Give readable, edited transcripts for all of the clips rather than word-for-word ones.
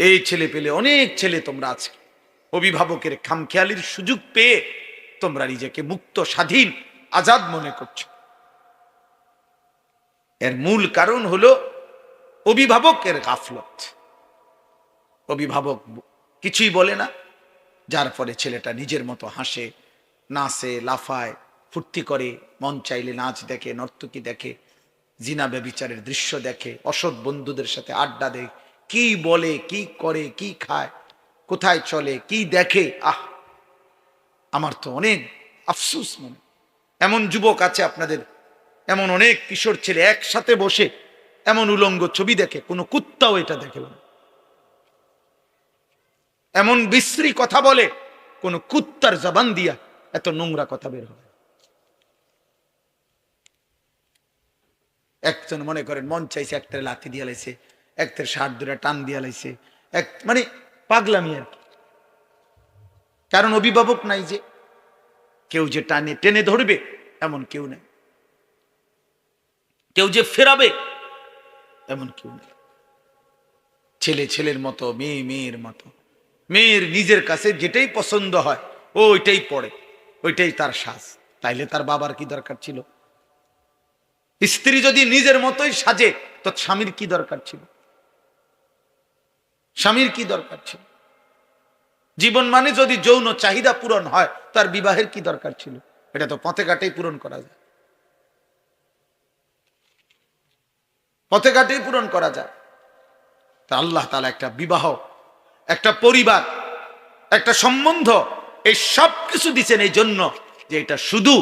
এই ছেলে পেলে অনেক ছেলে তোমরা আজকে অভিভাবকের খামখেয়ালির সুযোগ পেয়ে তোমরা নিজেকে মুক্ত, স্বাধীন, আজাদ মনে করছো। এর মূল কারণ হলো অভিভাবকের গাফলত। অভিভাবক কিছুই বলে না, যার ফলে ছেলেটা নিজের মতো হাসে, নাচে, লাফায়, ফুর্তি করে, মন চাইলে নাচ দেখে, নর্তকী দেখে, জিনা ব্যভিচারের দৃশ্য দেখে, অসৎ বন্ধুদের সাথে আড্ডা দেয়, কি বলে, কি করে, কি খায়, কোথায় চলে, কি দেখে। আমার তো অনেক আফসোস মনে। এমন যুবক আছে আপনাদের, এমন অনেক কিশোর ছেলে একসাথে বসে এমন উলঙ্গ ছবি দেখে, কোনো কুত্তাও এটা দেখে না। এমন বিশ্রী কথা বলে, কোন কুত্তার জবান দিয়া এত নোংরা কথা বের হয়। একজন মনে করেন মন চাইছে একটার লাথি দিয়া লাইছে, একটার শার্ট ধরে টান দিয়া লাইছে, মানে পাগলামি আর কি। কারণ অভিভাবক নাই, যে কেউ যে টানে টেনে ধরবে এমন কেউ নেই, কেউ যে ফেরাবে এমন কেউ নেই। ছেলে ছেলের মতো, মেয়ে মেয়ের মতো। মেয়ের নিজের কাছে যেটাই পছন্দ হয় ও ওইটাই পড়ে, ওইটাই তার সাজ। তাইলে তার বাবার কি দরকার ছিল? স্ত্রী যদি নিজের মতোই সাজে তো স্বামীর কি দরকার ছিল? স্বামীর কি দরকার ছিল? জীবন মানে যদি যৌন চাহিদা পূরণ হয় তার বিবাহের কি দরকার ছিল? এটা তো পথে ঘাটেই পূরণ করা যায়, পথে ঘাটেই পূরণ করা যায়। তা আল্লাহ তাআলা একটা বিবাহ, একটা পরিবার, একটা সম্বন্ধ, এই সব কিছু দিচ্ছেন এই জন্য যে এটা শুধু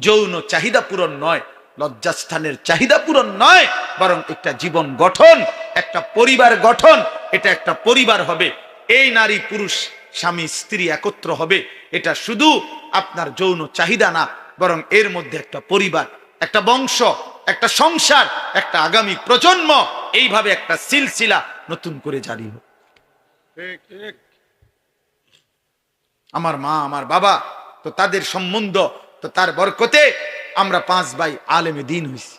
যৌন চাহিদা পূরণ নয়, লজ্জাস্থানের চাহিদা পূরণ নয়, বরং একটা জীবন গঠন, একটা পরিবার গঠন। এটা একটা পরিবার হবে, এই নারী পুরুষ স্বামী স্ত্রী একত্র হবে। এটা শুধু আপনার যৌন চাহিদা না, বরং এর মধ্যে একটা পরিবার, একটা বংশ, একটা সংসার, একটা আগামী প্রজন্ম, এইভাবে একটা সিলসিলা নতুন করে জারি হোক। আমার মা, আমার বাবা, তো তাদের সম্বন্ধ, তো তার বরকতে আমরা 5 ভাই আলেমে দ্বীন হইছি।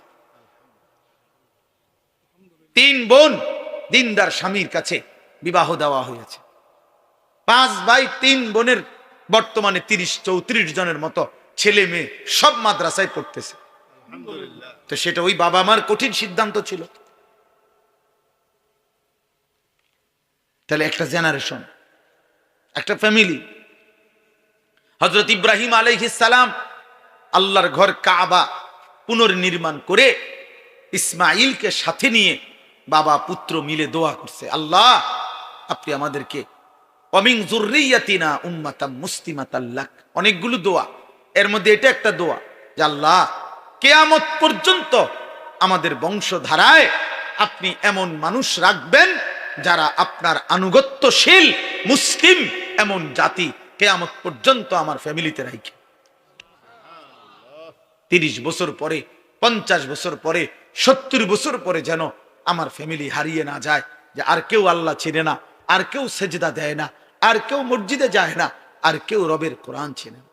3 বোন দিনদার স্বামীর কাছে বিবাহ দেওয়া হয়েছে। 5 ভাই 3 বোনের বর্তমানে 30-34 জনের মতো ছেলে মেয়ে সব মাদ্রাসায় পড়তেছে। তো সেটা ওই বাবা মার কঠিন সিদ্ধান্ত ছিল। তাহলে একটা জেনারেশন, একটা ফ্যামিলি। হযরত ইব্রাহিম আলাইহিস সালাম আল্লাহর ঘর কাবা পুনর্নির্মাণ করে ইসমাইলকে সাথে নিয়ে বাবা পুত্র মিলে দোয়া করছে, আল্লাহ আপনি আমাদেরকে ওমিন যুররিয়াতিনা উম্মাতাম মুসলিমাতাল লাক। অনেকগুলো দোয়া, এর মধ্যে এটা একটা দোয়া যে আল্লাহ কিয়ামত পর্যন্ত আমাদের বংশধারায় আপনি এমন মানুষ রাখবেন যারা আপনার আনুগত্যশীল মুসলিম, এমন জাতি কিয়ামত পর্যন্ত আমার ফ্যামিলিতে রাখে। 30 বছর পরে, 50 বছর পরে, 70 বছর পরে যেন আমার ফ্যামিলি হারিয়ে না যায়, যে আর কেউ আল্লাহ চিনে না, আর কেউ সেজদা দেয় না, আর কেউ মসজিদে যায় না, আর কেউ রবের কোরআন চিনে না।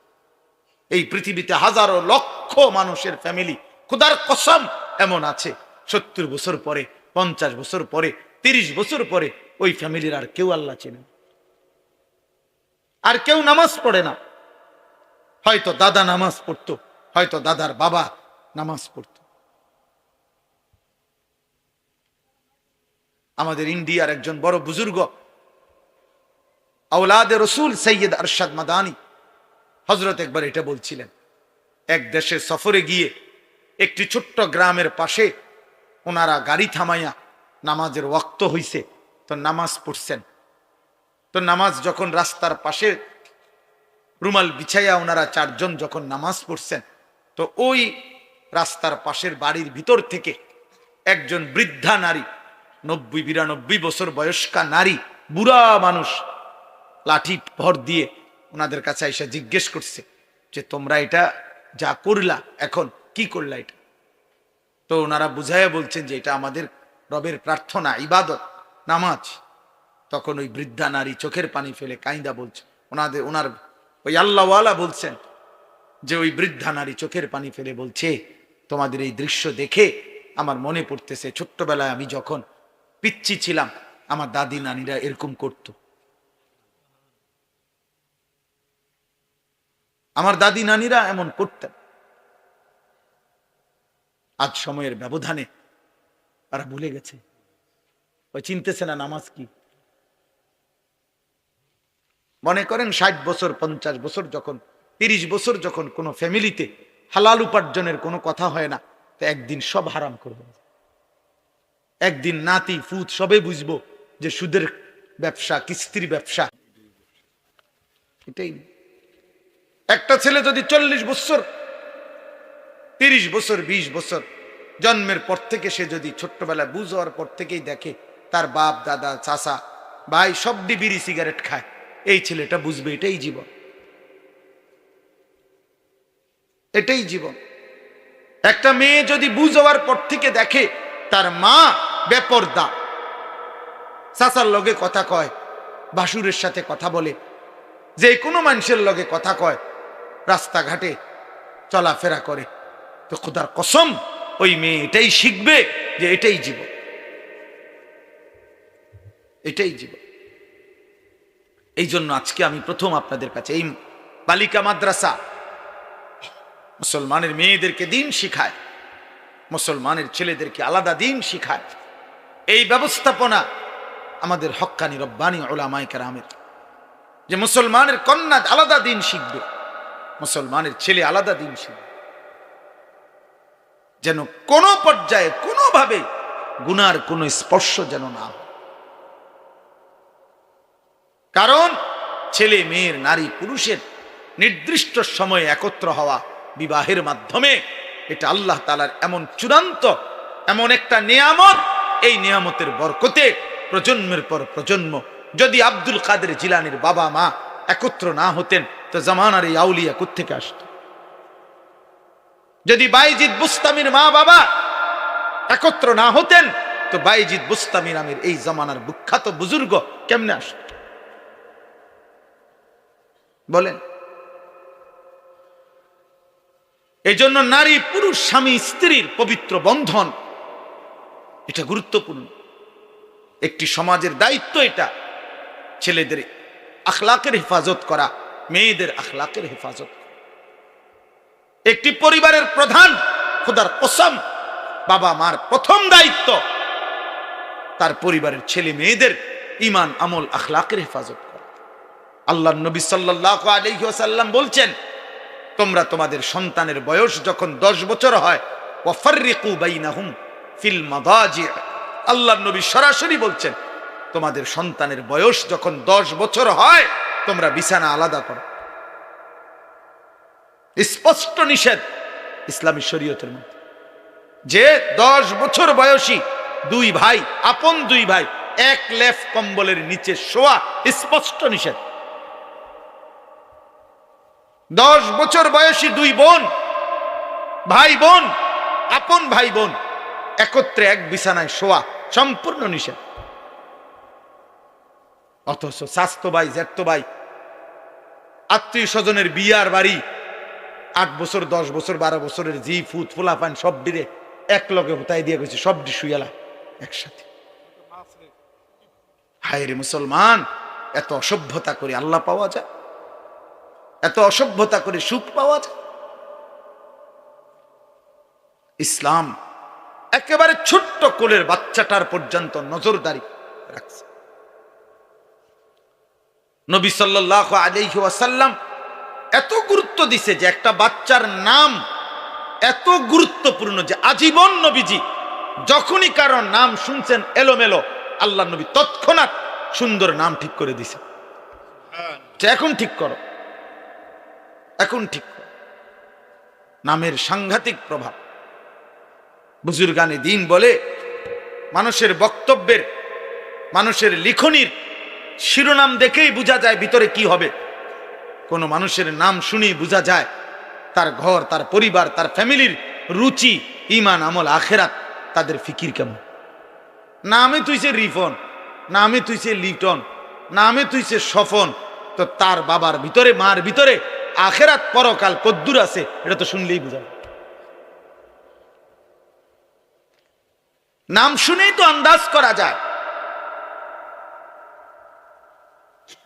এই পৃথিবীতে হাজারো লক্ষ মানুষের ফ্যামিলি, খোদার কসম এমন আছে 70 বছর পরে, 50 বছর পরে, 30 বছর পরে ওই ফ্যামিলির আর কেউ আল্লাহ চিনে না, আর কেউ নামাজ পড়ে না। হয়তো দাদা নামাজ পড়তো, হয়তো দাদার বাবা নামাজ পড়ত। আমাদের ইন্ডিয়ার একজন বড় বুজুর্গ আওলাদে রসুল সৈয়দ আরশাদ মাদানী হযরত একবার এটা বলছিলেন, এক দেশে সফরে গিয়ে একটি ছোট্ট গ্রামের পাশে ওনারা গাড়ি থামাইয়া নামাজের ওয়াক্ত হইছে, তো নামাজ পড়ছেন। তো নামাজ যখন রাস্তার পাশে রুমাল বিছাইয়া ওনারা 4 জন যখন নামাজ পড়ছেন, তো ওই রাস্তার পাশের বাড়ির ভিতর থেকে একজন বৃদ্ধা নারী, 90-92 বছর বয়স্কা নারী, বুড়া মানুষ, লাঠি ভর দিয়ে ওনাদের কাছে এসে জিজ্ঞেস করছে যে তোমরা এটা যা করলা এখন কি করলা এটা? তো ওনারা বুঝাইয়া বলছেন যে এটা আমাদের রবের প্রার্থনা, ইবাদত, নামাজ। তখন ওই বৃদ্ধা নারী চোখের পানি ফেলে কাইন্দা বলছে, ওনার ওই আল্লাহওয়ালা বলছেন যে ওই বৃদ্ধা নারী চোখের পানি ফেলে বলছে, তোমাদের এই দৃশ্য দেখে আমার মনে পড়তেছে ছোট্টবেলায় আমি যখন পিচ্চি ছিলাম, আমার দাদি নানিরা এরকম করত। আমার দাদি নানিরা এমন করতেন। আজ সময়ের ব্যবধানে তারা ভুলে গেছে, ওই চিনতেছে না নামাজ কি। মনে করেন 60 বছর 50 বছর যখন 30 বছর যখন কোনো ফ্যামিলিতে হালাল উপার্জনের কোনো কথা হয় না, তো একদিন সব হারাম করবে। একদিন নাতি ফুত সবে বুঝবো যে সুদের ব্যবসা, কিস্তির ব্যবসা। এটাই একটা ছেলে যদি 40 বছর 30 বছর 20 বছর জন্মের পর থেকে সে যদি ছোট্টবেলায় বুঝ হওয়ার পর থেকেই দেখে তার বাপ দাদা চাচা ভাই সব বিড়ি সিগারেট খায়, এই ছেলেটা বুঝবে এটাই জীবন, এটাই জীবন। একটা মেয়ে যদি বুঝ হওয়ার পর থেকে দেখে তার মা বেপরদা, চাচার লগে কথা কয়, ভাসুরের সাথে কথা বলে, যে কোনো মানুষের লগে কথা কয়, রাস্তাঘাটে চলাফেরা করে, তো খোদার কসম ওই মেয়ে এটাই শিখবে যে এটাই জীবন, এটাই জীবন। এই জন্য আজকে আমি প্রথম আপনাদের কাছে এই বালিকা মাদ্রাসা মুসলমানের মেয়েদেরকে দিন শিখায়, মুসলমানের ছেলেদেরকে আলাদা দিন শিখায়। এই ব্যবস্থাপনা আমাদের হক্কানি রব্বানি উলামায়ে কেরামের, যে মুসলমানের কন্যা আলাদা দিন শিখবে, মুসলমানের ছেলে আলাদা দিন শিখবে, যেন কোনো পর্যায়ে কোনোভাবে গুনার কোনো স্পর্শ যেন না হয়। কারণ ছেলে মেয়ের, নারী পুরুষের নির্দিষ্ট সময়ে একত্র হওয়া বিবাহের মাধ্যমে, এটা আল্লাহ তাআলার এমন চূড়ান্ত এমন একটা নিয়ামত, এই নিয়ামতের বরকতে প্রজন্মের পর প্রজন্ম, যদি আব্দুল কাদের জিলানীর বাবা মা একত্র না হতেন তো জামানার এই আউলিয়া কোত্থেকে আসতো? যদি বাইজিদ বুস্তামির মা বাবা একত্র না হতেন তো বাইজিদ বুস্তামি নামের এই জামানার বিখ্যাত বুজুর্গ কেমনে আসতো বলেন? এই জন্য নারী পুরুষ স্বামী স্ত্রীর পবিত্র বন্ধন এটা গুরুত্বপূর্ণ একটি সমাজের দায়িত্ব। এটা ছেলেদের আখলাকের হেফাজত করা, মেয়েদের আখলাকের হেফাজত। একটি পরিবারের প্রধান, খোদার কসম, বাবা মার প্রথম দায়িত্ব তার পরিবারের ছেলে মেয়েদের ঈমান আমল আখলাকের হেফাজত করা। আল্লাহর নবী সাল্লাল্লাহু আলাইহি ওয়াসাল্লাম বলছেন, তোমরা তোমাদের সন্তানের বয়স যখন 10 বছর হয়, ওয়াফাররিকু বাইনাহুম ফিল মাদাজি', আল্লাহর নবী সরাসরি বলছেন তোমাদের সন্তানের বয়স যখন 10 বছর হয় তোমরা বিছানা আলাদা করো। স্পষ্ট নিষেধ ইসলামী শরীয়তের মধ্যে, যে 10 বছর বয়সী দুই ভাই, আপন দুই ভাই এক লেফ কম্বলের নিচে শোয়া স্পষ্ট নিষেধ। 10 বছর বয়সী দুই বোন, ভাই বোন, আপন ভাই বোন একত্রে এক বিছানায় শোয়া সম্পূর্ণ নিষেধ। অথচ স্বাস্থ্য ভাই, জ্যাঠতো ভাই, আত্মীয় স্বজনের বিয়ার বাড়ি 8 বছর 10 বছর 12 বছরের জি ফুত ফুলাফান সব ডিরে এক লগে হুতাই দিয়ে গেছে, সব ডি শুয়ালা একসাথে। হায় রে মুসলমান, এত অসভ্যতা করে আল্লাহ পাওয়া যায়? এত অসভ্যতা করে সুখ পাওয়া যায়? ইসলাম একেবারে ছোট্ট কোলের বাচ্চাটার পর্যন্ত নজরদারি রাখছে। নবী সাল্লাল্লাহু আলাইহি ওয়াসাল্লাম এত গুরুত্ব দিছে যে একটা বাচ্চার নাম এত গুরুত্বপূর্ণ যে আজীবন নবীজি যখনই কারণ নাম শুনছেন এলোমেলো, আল্লাহ নবী তৎক্ষণাৎ সুন্দর নাম ঠিক করে দিছে, এখন ঠিক করো, এখন ঠিক করো। নামের সাংঘাতিক প্রভাব। বুজুর্গানে দিন বলে মানুষের বক্তব্যের, মানুষের লিখনির শিরোনাম দেখেই বোঝা যায় ভিতরে কি হবে। কোন মানুষের নাম শুনেই বোঝা যায় তার ঘর, তার পরিবার, তার ফ্যামিলির রুচি, ঈমান, আমল, আখেরাত, তাদের ফিকির কেমন। নামে তুইছে রিফন, নামে তুইছে লিটন, নামে তুইছে সফন, তো তার বাবার ভিতরে, মার ভিতরে আখেরাত পরকাল কদ্দুর আছে এটা তো শুনলেই বোঝা। নাম শুনেই তো আন্দাজ করা যায়।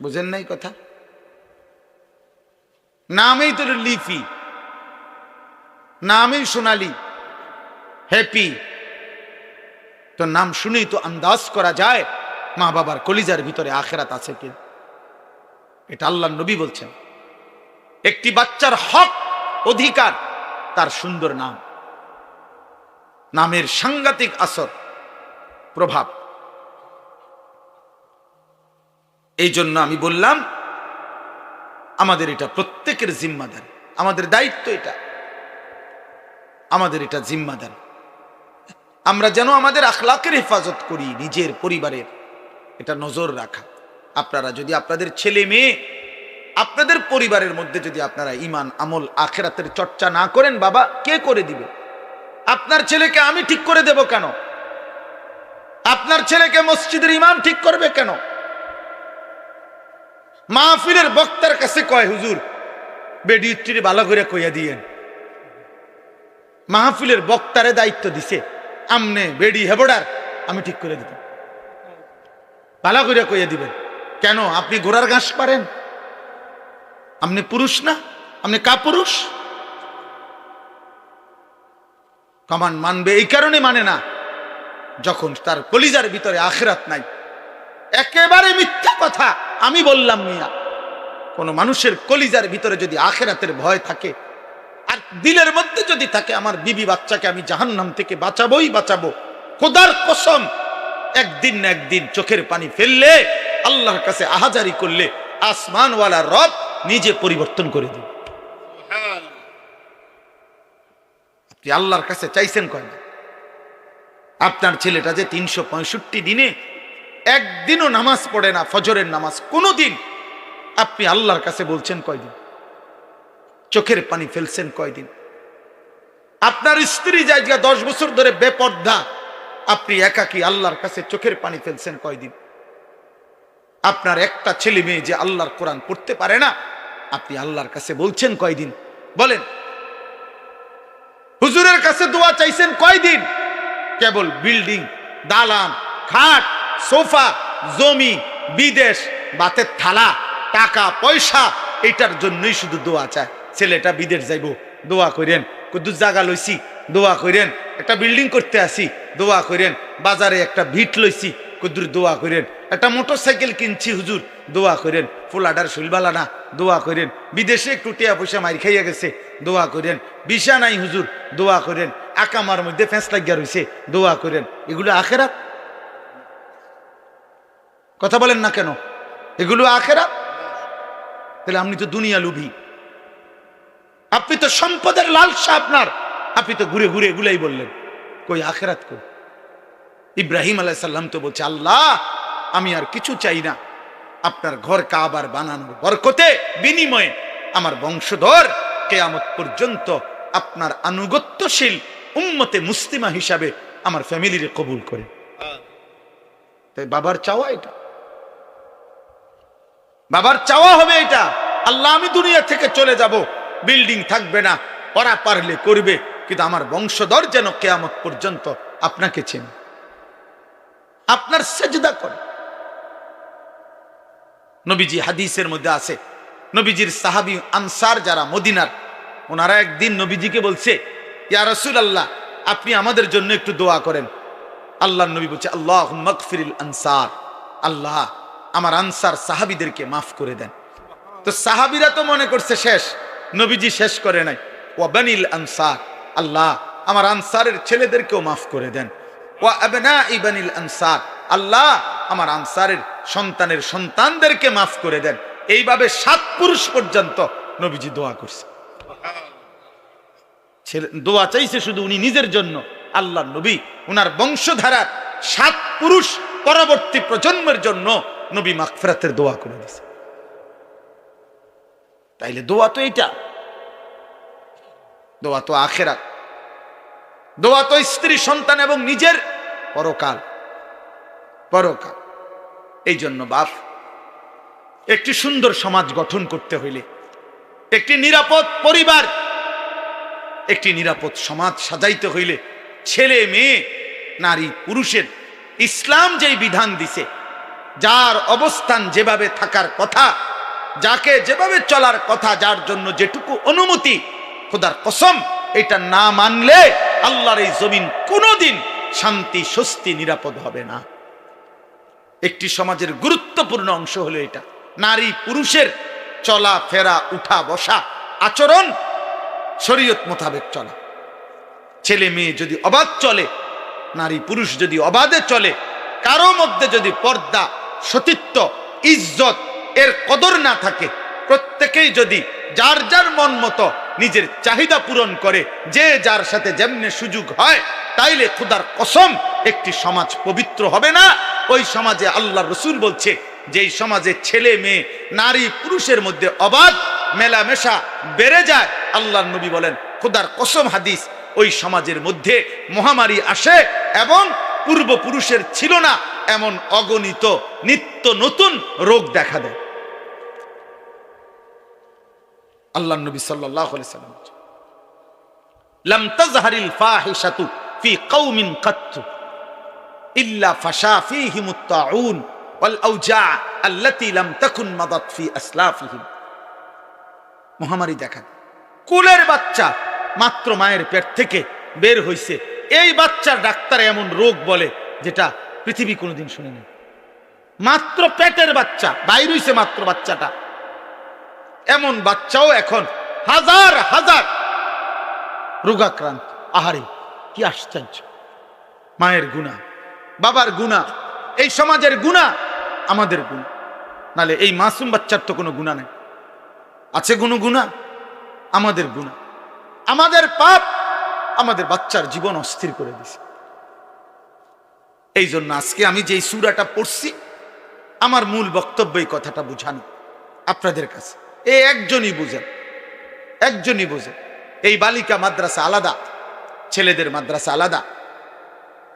বুঝেন নাই কথা? নামেই তো লিফি, নামেই সোনালি, হ্যাপি। তো নাম শুনেই তো আন্দাজ করা যায় মা বাবার কলিজার ভিতরে আখেরাত আছে কি। এটা আল্লাহর নবী বলছেন। একটি বাচ্চার হক, অধিকার তার সুন্দর নাম। নামের সাংঘাতিক আসর, প্রভাব। এই জন্য আমি বললাম আমাদের এটা প্রত্যেকের জিম্মাদারি, আমাদের দায়িত্ব এটা, আমাদের এটা জিম্মাদারি। আমরা যেন আমাদের আখলাকের হেফাজত করি, নিজের পরিবারের এটা নজর রাখা। আপনারা যদি আপনাদের ছেলে মেয়ে, আপনাদের পরিবারের মধ্যে যদি আপনারা ইমান, আমল, আখেরাতের চর্চা না করেন, বাবা কে করে দিবে? আপনার ছেলেকে আমি ঠিক করে দেব কেন? আপনার ছেলেকে মসজিদের ইমাম ঠিক করবে কেন? মাহফিলের বক্তার কাছে কয়, হুজুর বেডিউটির ভালো করে কইয়া দিয়েন। মাহফিলের বক্তারে দায়িত্ব দিছে, আমনে বেডি হেবড়ার আমি ঠিক করে দিব, ভালো করে কইয়া দিবেন। কেন? আপনি ঘোড়ার ঘাস পারেন? আপনি পুরুষ না? আপনি কাপুরুষ? কমান মানবে এই কারণে মানে না, যখন তার কলিজার ভিতরে আখিরাত নাই। একেবারে মিথ্যা কথা আমি বললাম মিয়া। কোন মানুষের কলিজার ভিতরে যদি আখিরাতের ভয় থাকে আর দিলের মধ্যে যদি থাকে আমার বিবি বাচ্চাকে আমি জাহান্নাম থেকে বাঁচাবোই বাঁচাবো, খোদার কসম একদিন না একদিন চোখের পানি ফেললে, আল্লাহর কাছে আহাজারি করলে আসমানওয়ালা রব নিজে পরিবর্তন করে দিবে। আপনি আল্লাহর কাছে চাইছেন কয়দিন? আপনার ছেলেটা যে 365 দিনে একদিনও নামাজ পড়ে না, ফজরের নামাজ কোনোদিন, আপনি আল্লাহর কাছে বলছেন কয়দিন? চোখের পানি ফেলছেন কয়দিন? আপনার স্ত্রী জায়গা 10 বছর ধরে বেপর্দা, আপনি একাকী আল্লাহর কাছে চোখের পানি ফেলছেন কয়দিন? আপনার একটা ছেলে মেয়ে যে আল্লাহর কোরআন পড়তে পারে না, আপনি আল্লাহর কাছে বলছেন কয়দিন? বলেন। হুজুরের কাছে দোয়া চাইছেন কয়দিন? কেবল বিল্ডিং, দালান, খাট, সোফা, জমি, বিদেশ, বাতের থালা, টাকা পয়সা, এটার জন্যই শুধু দোয়া চায়। ছেলেটা বিদেশ যাইব, দোয়া করেন। কুদ্দুস জায়গা লইছি, দোয়া করেন। একটা বিল্ডিং করতে আসি, দোয়া করেন। বাজারে একটা ভিট লইছি, কুদ্দুর দোয়া করেন। একটা মোটরসাইকেল কিনছি, হুজুর দোয়া করেন। ফুলাডার শুলবালা না, দোয়া করেন। বিদেশে একটু টিয়া পয়সা মারি খাইয়া গেছে, দোয়া করেন। বিশা নাই হুজুর, দোয়া করেন। আকামার মধ্যে ফেঁস লাগিয়া রয়েছে, দোয়া করেন। এগুলো আখেরাত? কথা বলেন না কেন? এগুলো আখেরাত? তাহলে আপনি তো দুনিয়া লুভি, আপনি তো সম্পদের লালসা আপনার, আপনি তো ঘুরে ঘুরে এগুলাই বললেন। কই আখেরাত কই? ইব্রাহিম আলাইহিস সালাম তো বলছে, আল্লাহ আমি আর কিছু চাই না, আপনার ঘর কাবার বানানোর বরকতে বিনিময়ে আমার বংশধর কিয়ামত পর্যন্ত আপনার আনুগত্যশীল উম্মতে মুসলিমা হিসাবে আমার ফ্যামিলিরে কবুল করে। তাই বাবার চাওয়া এটা, বাবার চাওয়া হবে এটা। আল্লাহ আমি দুনিয়া থেকে চলে যাব, বিল্ডিং থাকবে না, ওরা পারলে করবে, কিন্তু আমার বংশধর যেন কিয়ামত পর্যন্ত আপনাকে চেনে, আপনার সেজদা করে। নবীজি হাদিসের মধ্যে আছে, নবীজির সাহাবী আনসার যারা মদিনার, ওনারা একদিন নবীজিকে বলছে, ইয়া রাসূলুল্লাহ আপনি আমাদের জন্য একটু দোয়া করেন। আল্লাহর নবী বলছে, আল্লাহুম্মা গফিরিল আনসার, আল্লাহ আমার আনসার সাহাবীদেরকে মাফ করে দেন। তো সাহাবীরা তো মনে করছে শেষ, নবীজি শেষ করে নাই। ওয়া বানিল আনসার, আল্লাহ আমার আনসারের ছেলেদেরকেও মাফ করে দেন। ওয়া আবনাই বানিল আনসার, আল্লাহ আমার আনসারের সন্তানের সন্তানদেরকে মাফ করে দেন। এইভাবে 7 পুরুষ পর্যন্ত নবীজি দোয়া করছে। দোয়া চাইছে শুধু উনি নিজের জন্য, আল্লাহর নবী উনার বংশধারার 7 পুরুষ পরবর্তী প্রজন্মের জন্য নবী মাগফিরাতের দোয়া করে দিয়েছে। তাইলে দোয়া তো এইটা, দোয়া তো আখিরাত, দোয়া তো স্ত্রী, সন্তান এবং নিজের পরকাল, পরকাল। এই জন্য বাপ, একটি সুন্দর সমাজ গঠন করতে হইলে, একটি নিরাপদ পরিবার, একটি নিরাপদ সমাজ সাজাইতে হইলে ছেলে মেয়ে, নারী পুরুষের ইসলাম যেই বিধান দিছে যার অবস্থান যেভাবে থাকার কথা, যাকে যেভাবে চলার কথা, যার জন্য যেটুকু অনুমতি, খোদার কসম এটা না মানলে আল্লাহর এই জমিন কোনোদিন শান্তি, স্বস্তি, নিরাপদ হবে না। একটি সমাজের গুরুত্বপূর্ণ অংশ হলো এটা। নারী পুরুষের চলা ফেরা, উঠা বসা, আচরণ শরীয়ত মোতাবেক চলা। ছেলে মেয়ে যদি অবাধ চলে, নারী পুরুষ যদি অবাধে চলে, কারো মধ্যে যদি পর্দা, সতীত্ব, ইজ্জত এর কদর না থাকে, প্রত্যেকেই যদি যার যার মন মতো নিজের চাহিদা পূরণ করে, যে যার সাথে যেমনে সুযোগ হয়, তাইলে খোদার কসম একটি সমাজ পবিত্র হবে না। ওই সমাজে আল্লাহ রসুল বলছে, যেই সমাজে ছেলে মেয়ে, নারী পুরুষের মধ্যে অবাধ মেলামেশা বেড়ে যায়, আল্লাহর নবী বলেন, খোদার কসম হাদিস, ওই সমাজের মধ্যে মহামারী আসে এবং পূর্বপুরুষের ছিল না এমন অগণিত নিত্য নতুন রোগ দেখা দেয়। আল্লাহর নবী সাল্লাল্লাহু আলাইহি সাল্লাম, লাম তাজহারিল ফাহিশাতু ফি কওমিন কাত্তু ইল্লা ফাশা ফীহিমুত তাউন ওয়াল আওজা আল্লাতী লাম তাকুন মাদাত ফি আসলাফিহিম। মহামারী দেখা, কুলের বাচ্চা মাত্র মায়ের পেট থেকে বের হইছে, এই বাচ্চার ডাক্তার এমন রোগ বলে যেটা পৃথিবী কোনোদিন শুনেনি। মাত্র পেটের বাচ্চা বাইর হইছে, মাত্র বাচ্চাটা, এমন বাচ্চাও এখন হাজার হাজার রোগাক্রান্ত। আহারে কি আশ্চর্য! মায়ের গুনাহ, বাবার গুনাহ, এই সমাজের গুনাহ, আমাদের গুনাহ। নালে এই মাসুম বাচ্চার তো কোনো গুনাহ নেই। আছে কোনো গুনাহ? আমাদের গুনাহ, আমাদের পাপ আমাদের বাচ্চার জীবন অস্থির করে দিছে। এই জন্য আজকে আমি যে সূরাটা পড়ছি, আমার মূল বক্তব্য এই কথাটা বুঝানো আপনাদের কাছে। এই একজনই বুঝেন, একজনই বুঝেন। এই বালিকা মাদ্রাসা আলাদা, ছেলেদের মাদ্রাসা আলাদা।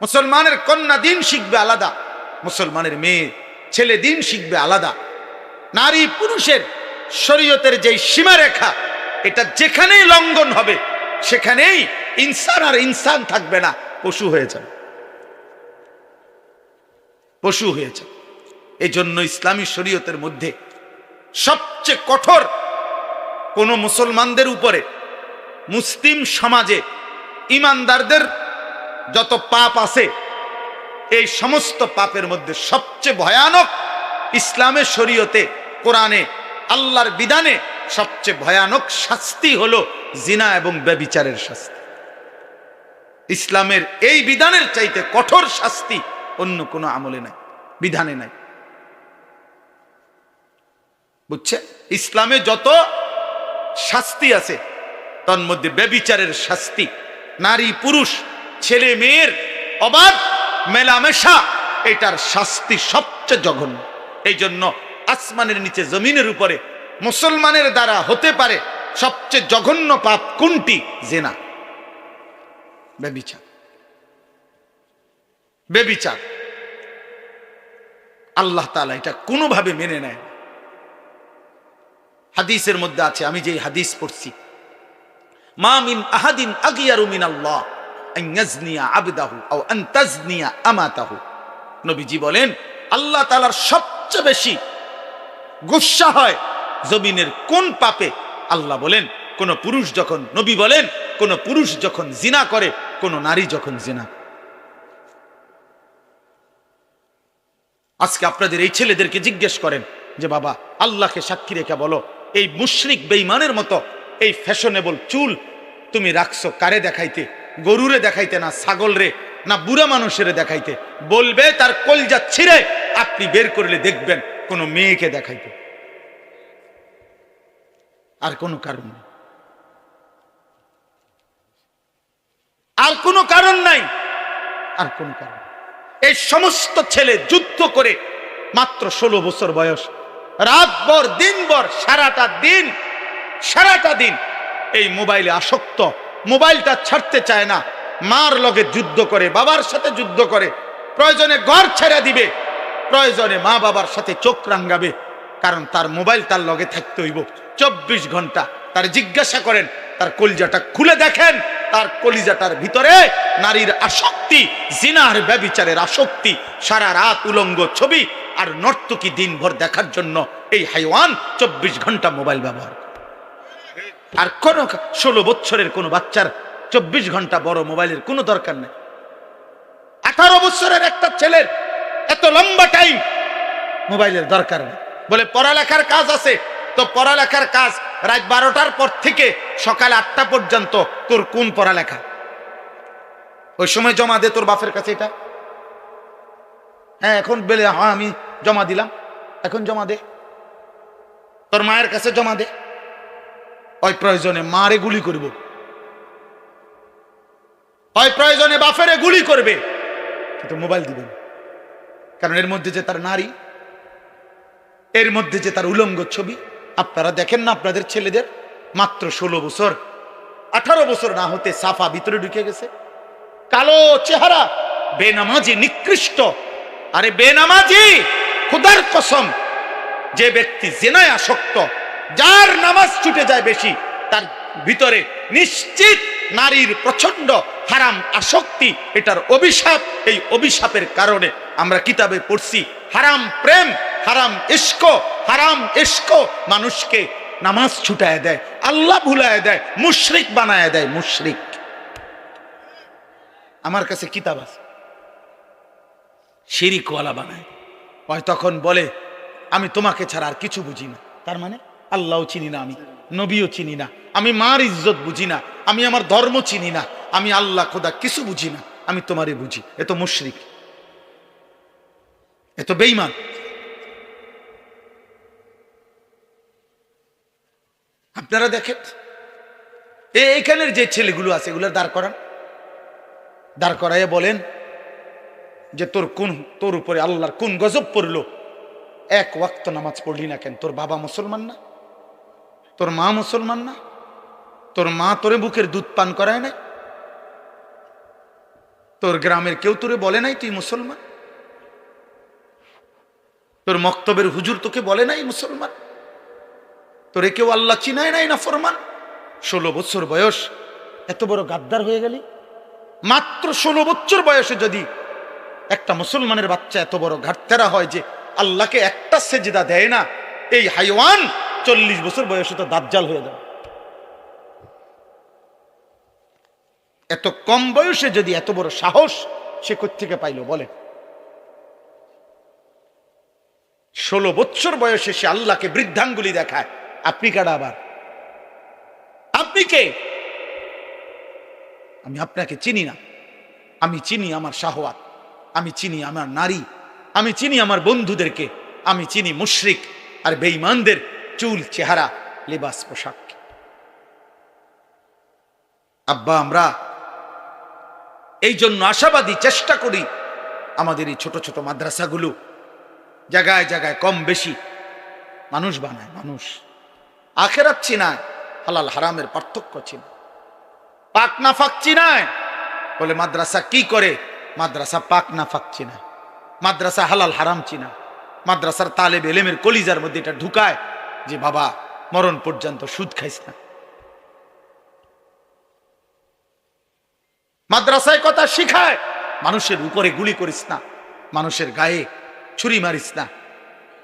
মুসলমানের কন্যা দিন শিখবে আলাদা, মুসলমানের মেয়ে ছেলে দিন শিখবে আলাদা। নারী পুরুষের শরীয়তের যেই সীমারেখা, এটা যেখানেই লঙ্ঘন হবে সেখানেই ইনসান আর ইনসান থাকবে না, পশু হয়ে যাবে, পশু হয়ে যাবে। এই জন্য ইসলামী শরীয়তের মধ্যে সবচেয়ে কঠোর, কোন মুসলমানদের উপরে, মুসলিম সমাজে ইমানদারদের যত পাপ আছে, এই সমস্ত পাপের মধ্যে সবচেয়ে ভয়ানক, ইসলামের শরীয়তে, কোরআনে, আল্লাহর বিধানে সবচেয়ে ভয়ানক শাস্তি হলো জিনা এবং ব্যভিচারের শাস্তি। ইসলামের এই বিধানের চাইতে কঠোর শাস্তি অন্য কোনো আমলে নাই, বিধানে নাই। বুঝছে? ইসলামে যত শাস্তি আছে তার মধ্যে ব্যভিচারের শাস্তি, নারী পুরুষ ছেলে মেয়ের অবাধ মেলামেশা, এটার শাস্তি সবচেয়ে জঘন্য। এই জন্য আসমানের নিচে জমিনের উপরে মুসলমানের দ্বারা হতে পারে সবচেয়ে জঘন্য পাপ কোনটি? জিনা, ব্যভিচার। ব্যভিচার আল্লাহ তাআলা এটা কোনোভাবে মেনে নেয়। হাদিসের মধ্যে আছে, আমি যে হাদিস পড়ছি, মা মিন আহাদিন আগিয়ারু মিনাল্লাহ আন ইয়াজনিয়া আবদাহু আও আন তাজনিয়া আমাতাহু। নবীজি বলেন, আল্লাহ তাআলার সবচেয়ে বেশি গুসা হয় জমিনের কোন পাপে? আল্লাহ বলেন, কোন পুরুষ যখন, নবী বলেন, কোন পুরুষ যখন জিনা করে, কোন নারী যখন জিনা। আজকে আপনাদের এই ছেলেদেরকে জিজ্ঞেস করেন যে বাবা, আল্লাহকে সাক্ষী রেখে বলো, এই মুশরিক বেঈমানের মতো এই ফ্যাশনেবল চুল তুমি রাখছো কারে দেখাইতে? গরুরে দেখাইতে, না ছাগল রে, না বুড়া মানুষের দেখাইতে? বলবে তার কলজা ছিঁড়ে আপনি বের করলে দেখবেন কোন মেয়েকে দেখাইতে। আর কোনো কারণ নেই, আর কোনো কারণ নাই, আর কোনো কারণ। এই সমস্ত ছেলে যুদ্ধ করে, মাত্র 16 বছর বয়স, রাতভর দিনভর সারাটা দিন এই মোবাইলে আসক্ত, মোবাইলটা ছাড়তে চায় না, মার লগে যুদ্ধ করে, বাবার সাথে যুদ্ধ করে, প্রয়োজনে ঘর ছেড়ে দিবে, প্রয়োজনে মা বাবার সাথে চোখ রাঙ্গাবে, কারণ তার মোবাইল তার লগে থাকতে হইব 24 ঘন্টা। তার জিজ্ঞাসা করেন, তার কলিজাটা খুলে দেখেন, তার কলিজাটার ভিতরে নারীর আসক্তি, জিনার ব্যভিচারের আসক্তি, সারা রাত উলঙ্গ ছবি, আর নর্তকী দিনভর দেখার জন্য এই হাইওয়ান 24 ঘন্টা মোবাইল ব্যবহার করে। আর কোন 16 বছরের কোন বাচ্চার 24 ঘন্টা বড় মোবাইলের কোনো দরকার নেই। 18 বছরের একটা ছেলের এত লম্বা টাইম মোবাইলের দরকার নেই। বলে পড়ালেখার কাজ আছে, তো পড়ালেখার কাজ রাত 12টার পর থেকে সকাল 8টা পর্যন্ত তোর কোন পড়ালেখা? ওই সময় জমা দে তোর বাপের কাছে এটা। হ্যাঁ এখন বলে হ্যাঁ আমি জমা দিলাম, এখন জমা দে, তোর মায়ের কাছে জমা দে। ওই প্রয়োজনে মারে গুলি করব, ওই প্রয়োজনে বাপেরে গুলি করবে, কিন্তু মোবাইল দিবেন। কারণ এর মধ্যে যে তার নারী, এর মধ্যে যে তার উলঙ্গ ছবি। আপনারা দেখেন না আপনাদের ছেলেদের মাত্র 16 বছর, 18 বছর না হতে সাফা ভিতরে ঢুকে গেছে, কালো চেহারা, বেনামাজি, নিকৃষ্ট। আরে বেনামাজি, খোদার কসম, যে ব্যক্তি জিনায় আসক্ত, যার নামাজ ছুটে যায় বেশি, তার ভিতরে নিশ্চিত নারীর প্রচন্ড হারাম আসক্তি, এটার অভিশাপ। এই অভিশাপের কারণে আমরা কিতাবে পড়ছি হারাম প্রেম, হারাম ইশক, হারাম ইশক মানুষকে নামাজ ছুটায় দেয়, আল্লাহ ভুলায় দেয়, মুশরিক বানায় দেয়, মুশরিক। আমার কাছে কিতাব আছে, শিরিকওয়ালা বানায়। ওই তখন বলে আমি তোমাকে ছাড়া আর কিছু বুঝি না। তার মানে আল্লাহও চিনি না, আমি নবীও চিনি না, আমি মার ইজ্জত বুঝি না, আমি আমার ধর্ম চিনি না, আমি আল্লাহ খোদা কিছু বুঝি না, আমি তোমারে বুঝি। এ তো মুশরিক, এ তো বেঈমান। আপনারা দেখেন এখানের যে ছেলেগুলো আছে এগুলো দাঁড় করান, দাঁড় করাইয়া বলেন যে তোর উপরে আল্লাহর কোন গজব পড়লো, এক ওয়াক্ত নামাজ পড়লি না কেন? তোর বাবা মুসলমান না? তোর মা মুসলমান না? তোর মা তোরে বুকের দুধ পান করায় নাই? তোর গ্রামের কেউ তোরে বলে নাই তুই মুসলমান? তোর মক্তবের হুজুর তোকে বলে নাই মুসলমান? তোরে কেউ আল্লাহ চিনায় নাই না ফরমান? 16 বছর বয়স এত বড় গাদ্দার হয়ে গেলি? মাত্র 16 বছর বয়সে যদি একটা মুসলমানের বাচ্চা এত বড় ঘাটতেরা হয় যে আল্লাহকে একটা সেজদা দেয় না, এই হাইওয়ান 40 বছর বয়সে তো দাজ্জাল হয়ে যাবে। এত কম বয়সে যদি এত বড় সাহস সে কোত্থেকে পাইল বলে? 16 বছর বয়সে সে আল্লাহকে বৃদ্ধাঙ্গুলি দেখায়। আপনি কারা আবার? আপনি কে? আমি আপনাকে চিনি না। আমি চিনি আমার শাহওয়াত, আমি চিনি আমার নারী, আমি চিনি আমার বন্ধুদেরকে, আমি চিনি মুশরিক আর বেঈমানদের চুল, চেহারা, লিবাস, পোশাক। আব্বা আমরা এই জন্য আশাবাদী, চেষ্টা করি আমাদের এই ছোট ছোট মাদ্রাসাগুলো জায়গায় জায়গায় কম বেশি মানুষ বানায়, মানুষ আখেরাত চিনায়, হালাল হারামের পার্থক্য চিনায়, পাক নাফাক চিনায়। বলে মাদ্রাসা কি করে? মাদ্রাসা পাক নাফাক চিনায়, মাদ্রাসা হালাল হারাম চিনায়, মাদ্রাসার তালেব এলেমের কলিজার মধ্যে এটা ঢুকায় যে বাবা মরণ পর্যন্ত সুদ খাইস না। মাদ্রাসায় কথা শিখায় মানুষের উপরে গুলি করিস না, মানুষের গায়ে ছুরি মারিস না,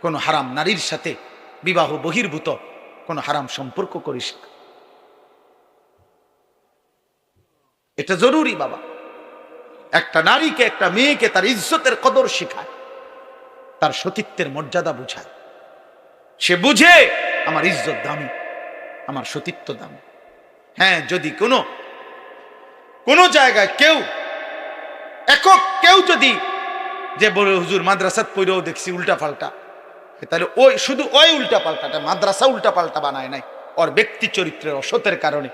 কোন হারাম নারীর সাথে বিবাহ বহির্ভূত কোন হারাম সম্পর্ক করিস না। এটা জরুরি বাবা। একটা নারীকে, একটা মেয়েকে তার ইজ্জতের কদর শিখায়, তার সতীত্বের মর্যাদা বুঝায়। সে বুঝে আমার ইজ্জত দামি, আমার সতীত্ব দামি। হ্যাঁ, যদি কোন জায়গায় কেউ একক কেউ যদি যে বলে হুজুর মাদ্রাসাত পড়েও দেখছি উল্টা পাল্টা, তাহলে ওই শুধু ওই উল্টা পাল্টাটা, মাদ্রাসা উল্টা পাল্টা বানায় নাই, ওর ব্যক্তি চরিত্রের অসতের কারণে।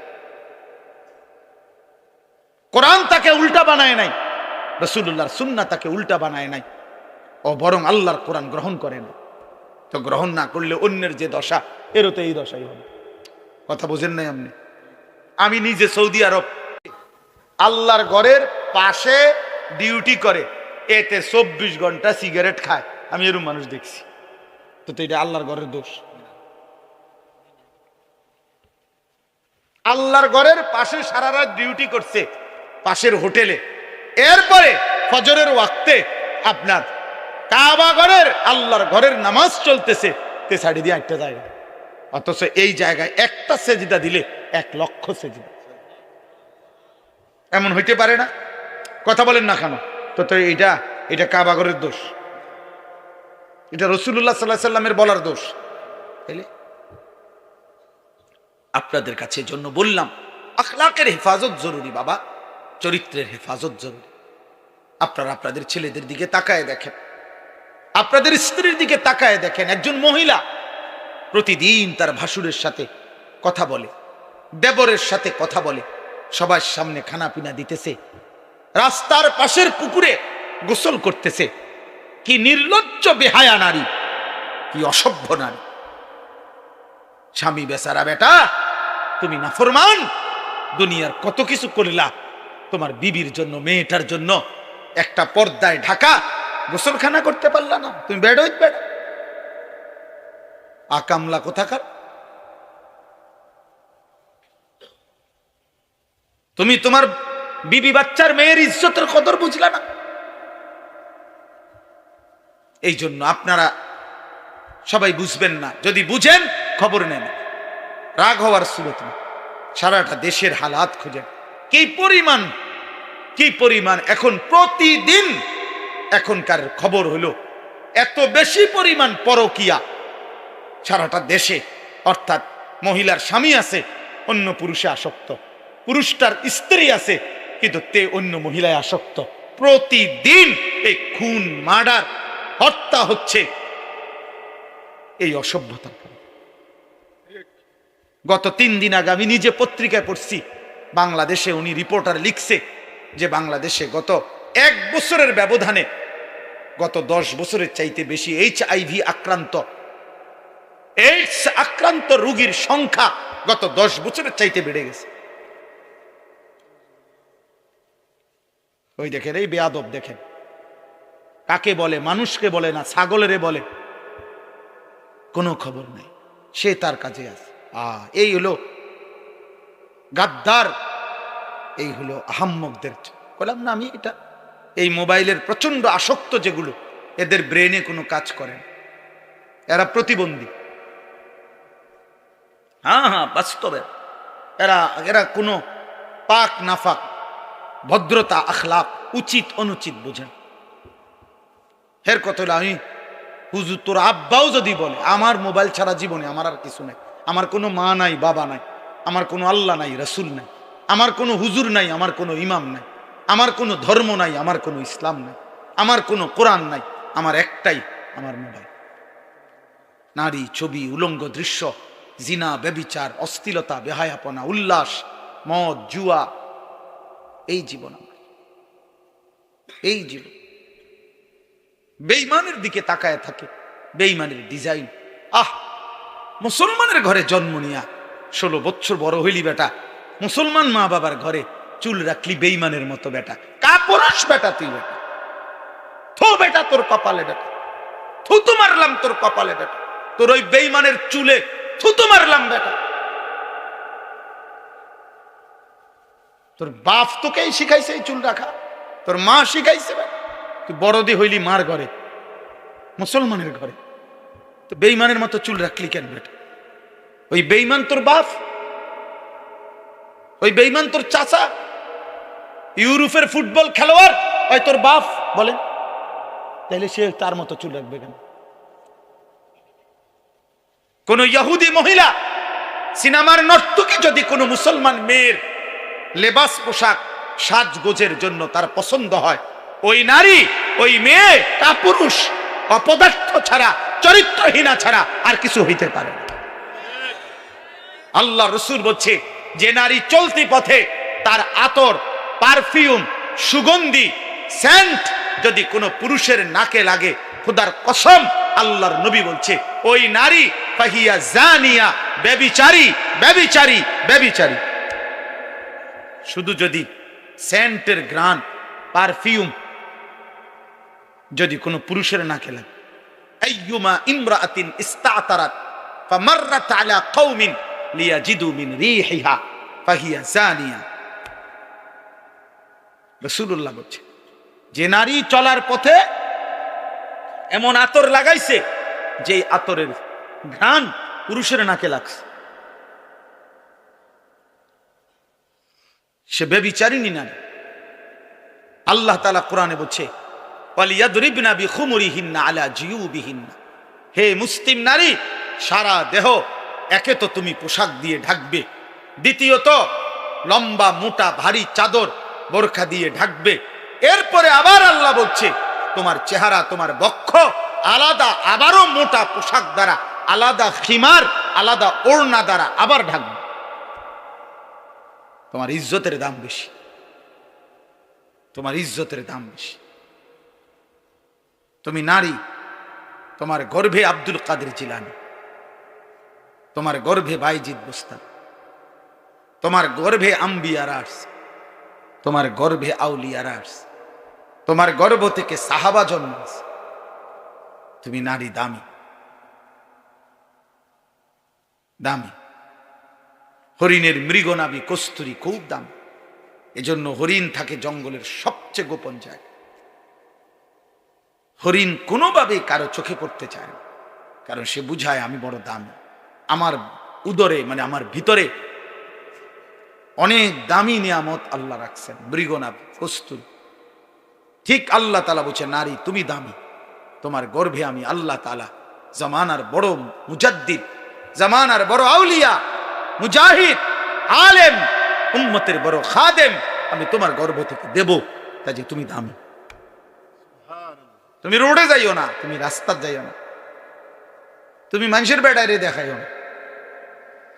কোরআন তাকে উল্টা বানায় নাই, রাসূলুল্লাহর সুন্নাহ তাকে উল্টা বানায় নাই, ও বরং আল্লাহর কোরআন গ্রহণ করে না। তো গ্রহণ না করলে অন্যের যে দশা, এরও তো এই দশাই হবে। কথা বোঝেন নাই আপনি? আমি নিজে সৌদি আরব আল্লাহর ঘরের পাশে ডিউটি করে, এতে 24 ঘন্টা সিগারেট খায়, আমি এরকম মানুষ দেখছি। তো এটা আল্লাহর ঘরের দোষ? আল্লাহর ঘরের পাশে সারা রাত ডিউটি করছে পাশের হোটেলে, এরপরে ফজরের ওয়াক্তে আপনার কাবা ঘরের আল্লাহর ঘরের নামাজ চলতেছে, তে সাইডে দিয়ে একটা জায়গা, অথচ এই জায়গায় একটা সেজদা দিলে 1,00,000 সেজদা। এমন হইতে পারে না? কথা বলেন না কেন? তো তো এটা কাবা ঘরের দোষ, এটা রাসূলুল্লাহ সাল্লাল্লাহু আলাইহি সাল্লামের বলার দোষ। তাইলে আপনাদের কাছে জন্য বললাম, আখলাকের হেফাজত জরুরি বাবা, চরিত্রের হেফাজত জরুরি। আপনারা আপনাদের ছেলেদের দিকে তাকায় দেখেন, আপনাদের স্ত্রীর দিকে তাকায় দেখেন। একজন মহিলা প্রতিদিন তার ভাসুরের সাথে কথা বলে, দেবরের সাথে কথা বলে, সবার সামনে খানা পিনা দিতেছে, রাস্তার পাশের পুকুরে গোসল করতেছে। কি নির্লজ্জ বেহায়া নারী, কি অসভ্য নারী। স্বামী বেচারা, বেটা তুমি নাফরমান, দুনিয়ার কত কিছু করলা, তোমার বিবির জন্য, মেয়েটার জন্য একটা পর্দায় ঢাকা গোসলখানা করতে পারলা না, তুমি বেড়ই বেড় আকামলা কোথাকার। তুমি তোমার বিবি বাচ্চার মেয়ের ইজ্জতের কদর বুঝলা না। এই জন্য আপনারা সবাই বুঝবেন না, যদি বুঝেন খবর নেন, রাগ হওয়ার সুরত না। সারাটা দেশের হালাত খুঁজেন, কি পরিমাণ এখন প্রতিদিন এখনকার খবর হলো এত বেশি পরিমাণ পরকিয়া সারাটা দেশে। অর্থাৎ মহিলার স্বামী আছে, অন্য পুরুষে আসক্ত, পুরুষটার স্ত্রী আছে কিন্তু তে অন্য মহিলায় আসক্ত। প্রতিদিন এই খুন, মার্ডার, হত্যা হচ্ছে এই অসভ্যতার কারণে। গত 3 দিন আগে আমি নিজে পত্রিকায় পড়ছি, বাংলাদেশে উনি রিপোর্টার লিখছে যে বাংলাদেশে গত 1 বছরের ব্যবধানে গত 10 বছরের চাইতে বেশি HIV আক্রান্ত, এইডস আক্রান্ত রোগীর সংখ্যা গত 10 বছরের চাইতে বেড়ে গেছে। ওই দেখেন, এই বেয়াদব দেখেন, কাকে বলে, মানুষকে বলে না, ছাগলেরে বলে, কোনো খবর নাই, সে তার কাজে আছে। এই হলো গাদ্দার, এই হলো আহাম্মকদের। বললাম না আমি, এটা এই মোবাইলের প্রচন্ড আসক্ত যেগুলো, এদের ব্রেনে কোনো কাজ করে না, এরা প্রতিবন্ধী। হ্যাঁ বাস্তবে এরা কোনো পাক নাফাক, ভদ্রতা, আখলাক, উচিত অনুচিত বোঝেন। এর কথা হলো, আমি হুজুর তোর আব্বাও যদি বলে আমার মোবাইল ছাড়া জীবনে আমার আর কিছু নাই, আমার কোনো মা নাই, বাবা নাই, আমার কোনো আল্লাহ নাই, রসুল নাই, আমার কোনো হুজুর নাই, আমার কোনো ইমাম নাই, আমার কোনো ধর্ম নাই, আমার কোনো ইসলাম নাই, আমার কোনো কোরআন নাই, আমার একটাই আমার মোবাইল। নারী, ছবি, উলঙ্গ দৃশ্য, জিনা, ব্যভিচার, অশ্লীলতা, বেহায়াপনা, উল্লাস, মদ, জুয়া, এই জীবন আমার, এই জীবন। বেঈমানের দিকে তাকায় থাকে, বেঈমানের ডিজাইন। মুসলমানের ঘরে জন্ম নিয়া 16 বছর বড় হইলি বেটা, মুসলমান মা বাবার ঘরে চুল রাখলি বেঈমানের মতো বেটা। কাপুরুষ বেটা তুই, বেটা থু, বেটা তোর কপালে, বেটা থুতু মারলাম তোর কপালে, বেটা তোর ওই বেঈমানের চুলে থুতু মারলাম, বেটা তোর বাপ তোকেই শিখাইছে এই চুল রাখা, তোর মা শিখাইছে, বেটা তুই বড়দি হইলি মার ঘরে, মুসলমানের ঘরে, তো বেঈমানের মতো চুল রাখলি কেন বেটা? ওই বেঈমান তোর বাপ, ওই বেঈমান তোর চাচা, ইউরোপের ফুটবল খেলোয়াড় ওই তোর বাপ বলেন, তাইলে সে তার মতো চুল রাখবে কেন? কোন ইহুদি মহিলা, সিনেমার নর্তকী যদি কোনো মুসলমান মেয়ের লেবাস, পোশাক, সাজগোজের জন্য তার পছন্দ হয়, ওই নারী, ওই মেয়ে কাপুরুষ, অপদার্থ ছাড়া, চরিত্রহীনা ছাড়া আর কিছু হইতে পারে না। আল্লাহ রসুল বলছে, যে নারী চলতি পথে তার আতর, পারফিউম, সুগন্ধি, সেন্ট যদি কোনো পুরুষের নাকে লাগে, খোদার কসম আল্লাহর নবী বলছে ওই নারী ফাহিয়া জানিয়া, ব্যভিচারী, ব্যভিচারী, ব্যভিচারী। শুধু যদি সেন্টের ঘ্রাণ, পারফিউম যদি কোনো পুরুষের নাকে লাগে, আইয়ুমা ইমরাআতিন ইস্তাতারাত ফামাররাত আলা কওমিন লিয়াজিদু মিন রিহিহা ফাহিয়া জানিয়া। রাসূলুল্লাহ বলছে, যে নারী চলার পথে এমন আতর লাগাইছে যে আতরের ঘ্রাণ পুরুষের নাকে লাগছে। সে ব্যভিচারিণী নারী। আল্লাহ তাআলা কোরআনে বলছে, ওয়ালিয়াদরিবনা বিখুমুরিহিন্না আলা জিউবিহিন্না, হে মুসলিম নারী, সারা দেহ একে তো তুমি পোশাক দিয়ে ঢাকবে, দ্বিতীয়ত লম্বা মোটা ভারী চাদর বোরখা দিয়ে ঢাকবে। এরপরে আবার আল্লাহ বলছে তোমার চেহারা তোমার বক্ষ আলাদা আবারও মোটা পোশাক দ্বারা, আলাদা খিমার আলাদা ওড়না দ্বারা আবার ঢাকবে। তোমার ইজ্জতের দাম বেশি, তোমার ইজ্জতের দাম বেশি। তুমি নারী, তোমার গর্ভে আব্দুল কাদের জিলানী, তোমার গর্ভে বাইজিদ বুস্তামি, তোমার গর্ভে আম্বিয়ারা আসছে, তোমার গর্ভে আউলিয়ারা আসছে, তোমার গর্ভ থেকে সাহাবা জন্মাচ্ছে। তুমি নারী দামি, দামি। হরিণের মৃগনাভি কস্তুরী খুব দামি। এজন্য হরিণ থাকে জঙ্গলের সবচেয়ে গোপন জায়গায়। হরিণ কোনোভাবেই কারো চোখে পড়তে চায় না, কারণ সে বুঝায় আমি বড় দামি, আমার উদরে মানে আমার ভিতরে অনেক দামি নিয়ামত আল্লাহ রাখছেন, মৃগনাভি কস্তুরী। ঠিক আল্লাহ তাআলা বলছে নারী তুমি দামি, তোমার গর্ভে আমি আল্লাহ তাআলা জামানার বড় মুজাদ্দিদ, জামানার বড় আউলিয়া, মুজাহিদ, আলেম, উম্মতের বড় খাদেম আমি তোমার গর্ভ থেকে দেব। কাজে তুমি দামি। তুমি রোডে যাইও না, তুমি রাস্তা যাইও না, তুমি মানুষের বেড়ায় দেখাইও না,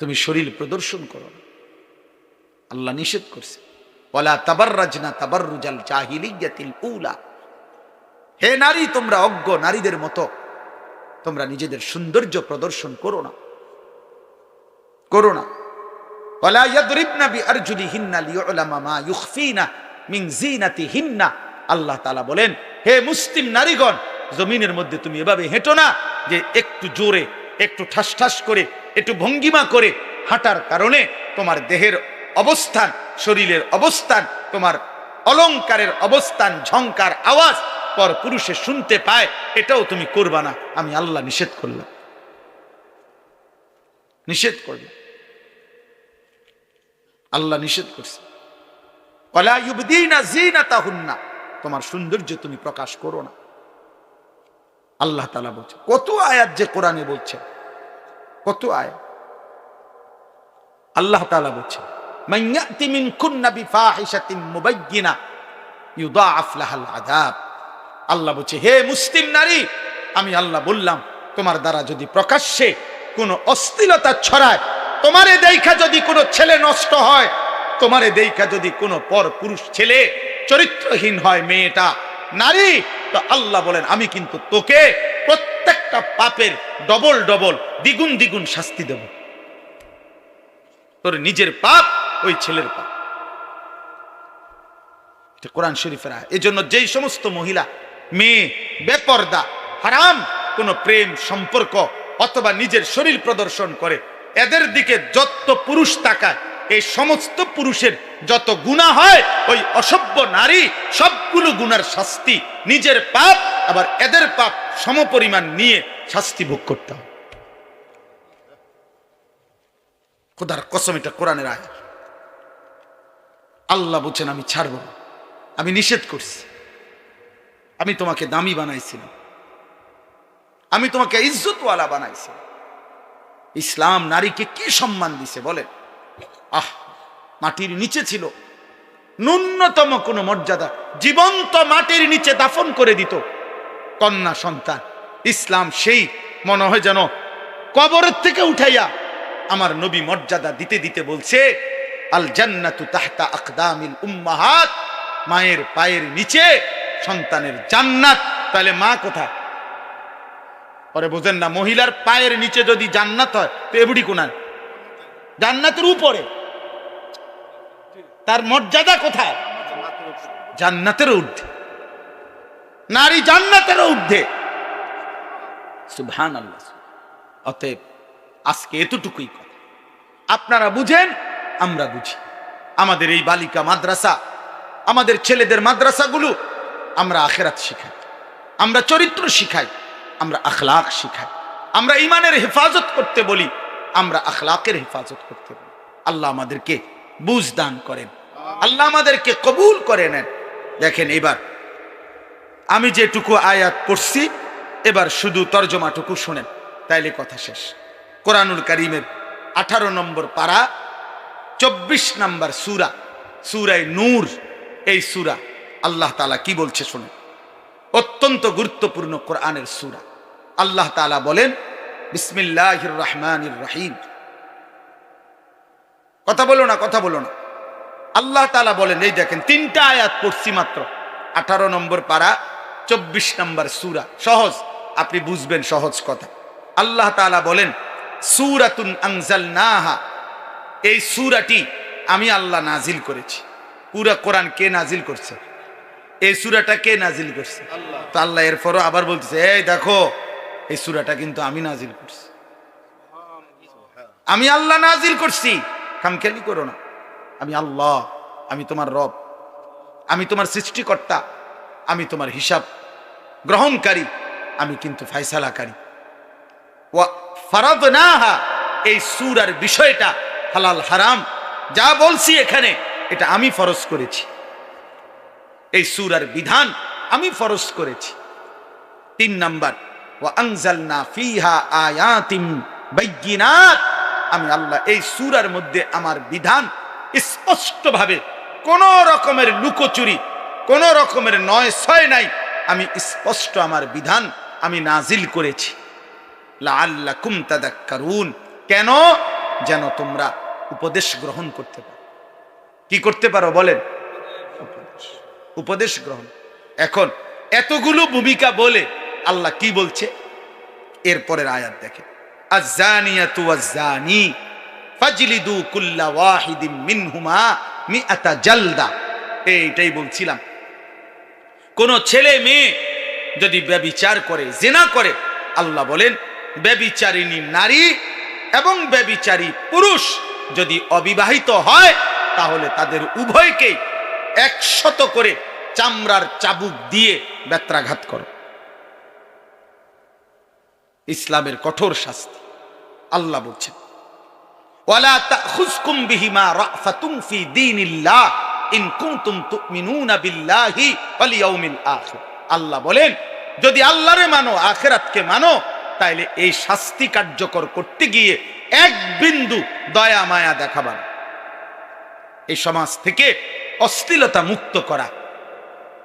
তুমি শরীর প্রদর্শন করো না। আল্লাহ নিষেধ করছে, ওয়ালা তাবাররাজনা তাবাররুজাল জাহিলিয়াতিল উলা। হে নারী, তোমরা অজ্ঞ নারীদের মতো তোমরা নিজেদের সৌন্দর্য প্রদর্শন করো না, করো না। ওয়ালা ইয়াদরিবনা বিআরজুলিহিন্না লিউলামা মা ইউখফিনা মিন যিনাতিহিন্না। আল্লাহ তাআলা বলেন, হে মুসলিম নারীগণ, জমিনের মধ্যে তুমি এভাবে হেঁটো না যে একটু জোরে, একটু ঠাস ঠাস করে, একটু ভঙ্গিমা করে হাঁটার কারণে তোমার দেহের অবস্থান, শরীরের অবস্থান, তোমার অলংকারের অবস্থান, ঝংকার আওয়াজ পর পুরুষে শুনতে পায়, এটাও তুমি করবা না। আমি আল্লাহ নিষেধ করলাম, নিষেধ করলাম, আল্লাহ নিষেধ করছে। ওয়ালা ইউবদিনা যিনাতাহুন্না, তোমার সৌন্দর্য তুমি প্রকাশ করো না। আল্লাহ তাআলা বলছে, কত আয়াত যে কোরআনে বলছে, কত আয়াত। আল্লাহ তাআলা বলছে, মান ইয়াতি মিনকুন্না বিফাহিশাতিন মুবায়্যিনা ইউদাআফ লাহাল আযাব। আল্লাহ বলছে, হে মুসলিম নারী, আমি আল্লাহ বললাম তোমার দ্বারা যদি প্রকাশ্যে কোনো অশ্লীলতা ছড়ায়, তোমারে দেখা যদি কোনো ছেলে নষ্ট হয়, তোমারে দেখা যদি কোনো পর পুরুষ ছেলে চরিত্রহীন হয়, মেয়েটা নারী, তো আল্লাহ বলেন আমি কিন্তু তোকে প্রত্যেকটা পাপের ডবল ডবল দ্বিগুণ দ্বিগুণ শাস্তি দেব। তোর নিজের পাপ, ওই ছেলের পাপ। এটা কোরআন শরীফের আয়াত। এজন্য যেই সমস্ত মহিলা, মেয়ে বেপরদা, হারাম কোন প্রেম সম্পর্ক অথবা নিজের শরীর প্রদর্শন করে, এদের দিকে যত পুরুষ তাকায়, এই সমস্ত পুরুষের যত গুনাহ হয়, ওই অসভ্য নারী সবগুলো গুনার শাস্তি, নিজের পাপ আবার এদের পাপ সমপরিমাণ নিয়ে শাস্তি ভোগ করতে হবে। খোদার কসম, এটা কোরআনের আয়াত। আল্লাহ বলছেন আমি ছাড়ব না, আমি নিষেধ করছি। আমি তোমাকে দামি বানাইছিলাম, আমি তোমাকে ইজ্জতওয়ালা বানাইছিলাম। ইসলাম নারীকে কি সম্মান দিছে বলেন। মাটির নিচে ছিল, ন্যূনতম কোন মর্যাদা, জীবন্ত মাটির নিচে দাফন করে দিত কন্যা সন্তান। ইসলাম সেই মনে হয় যেন কবরের থেকে উঠাইয়া আমার নবী মর্যাদা দিতে দিতে বলছে, আল জান্নাতু তাহতা আকদামিল উম্মাহাত, মায়ের পায়ের নিচে সন্তানের জান্নাত। তাহলে মা কোথায়? পরে বোঝেন না, মহিলার পায়ের নিচে যদি জান্নাত হয় তো এবড়ি কোনায়? জান্নাতের উপরে। তার মর্যাদা কোথায়? জান্নাতের ঊর্ধ্বে। নারী জান্নাতের ঊর্ধ্বে। সুবহানাল্লাহ। অতএব আজকে এতটুকুই কথা, আপনারা বুঝেন, আমরা বুঝি। আমাদের এই বালিকা মাদ্রাসা, আমাদের ছেলেদের মাদ্রাসাগুলো আমরা আখিরাত শিখাই, আমরা চরিত্র শিখাই, আমরা আখলাক শিখাই। আমরা ইমানের হেফাজত করতে বলি, আমরা আখলাকের হেফাজত করতে বলি। আল্লাহ আমাদেরকে বুঝ দান করেন, আল্লাহ আমাদেরকে কবুল করে নেন। দেখেন, এবার আমি যেটুকু আয়াত পড়ছি, এবার শুধু তর্জমাটুকু শুনেন, তাইলে কথা শেষ। কোরআনুল কারীমের 18 নম্বর পারা 24 নম্বর সূরা, সূরায়ে নূর। এই সূরা আল্লাহ তাআলা কি বলছে শুনেন, অত্যন্ত গুরুত্বপূর্ণ কোরআনের সূরা। আল্লাহ তাআলা বলেন, বিসমিল্লাহির রহমানির রহিম। কথা বলো না, কথা বলো না। আল্লাহ তাআলা বলেন, এই দেখেন 3টা আয়াত পড়ছি মাত্র, 18 নম্বর পারা 24 নম্বর সূরা। সহজ, আপনি বুঝবেন সহজ কথা। আল্লাহ তাআলা বলেন, সূরাতুন আনজালনাহা, এই সূরাটি আমি আল্লাহ নাজিল করেছি। পুরা কোরআন কে নাজিল করছে? এই সূরাটা কে নাজিল করছে? তো আল্লাহ এরপরও আবার বলতেছে, এই দেখো, এই সূরাটা কিন্তু আমি নাজিল করছি, আমি আল্লাহ নাজিল করছি। খামখেয়ালি করো না, আমি আল্লাহ, আমি তোমার রব, আমি তোমার সৃষ্টিকর্তা, আমি তোমার হিসাব গ্রহণকারী, আমি কিন্তু ফায়সালাকারী। ওয়া ফারাদনাহা, এই সূরার বিষয়টা হালাল হারাম যা বলছি এখানে, এটা আমি ফরজ করেছি। এই সূরার বিধান আমি ফরজ করেছি। 3 নাম্বার, ওয়া আনজালনা ফিহা আয়াতিন বাইয়িনাত, আমি আল্লাহ এই সূরার মধ্যে আমার বিধান স্পষ্টভাবে, কোন রকমের লুকোচুরি, কোন রকমের নয় ছয় নাই, আমি স্পষ্ট আমার বিধান আমি নাজিল করেছি। লাআল্লাকুম তাদাক্কারুন, কেন? যেন তোমরা উপদেশ গ্রহণ করতে পারো। কি করতে পারো বলেন? উপদেশ গ্রহণ। এখন এতগুলো ভূমিকা বলে আল্লাহ কি বলছে এরপরের আয়াত দেখেন, আয-যানিয়াতু ওয়াজ-যানি ফাজলিদু কুল্লা ওয়াহিদিন মিনহুমা মিআতা জালদা। এইটাই বলছিলাম, কোন ছেলে মেয়ে যদি ব্যভিচার করে, জিনা করে, আল্লাহ বলেন ব্যভিচারিণী নারী এবং ব্যভিচারী পুরুষ যদি অবিবাহিত হয়, তাহলে তাদের উভয়কে 100 করে চামড়ার চাবুক দিয়ে বেত্রাঘাত করো। ইসলামের কঠোর শাস্তি। আল্লাহ বলছেন, ওয়ালা তাখুযকুম বিহিমা রাফাতুন ফি দীনিল্লাহ ইন কুনতুম তুমিনুনা বিল্লাহি ওয়াল ইয়াউমিল আখির। আল্লাহ বলেন, যদি আল্লাহরে মানো, আখিরাতকে মানো, তাইলে এই শাস্তি কার্যকর করতে গিয়ে এক বিন্দু দয়া মায়া দেখাবা না। এই সমাজ থেকে অশ্লীলতা মুক্ত করা,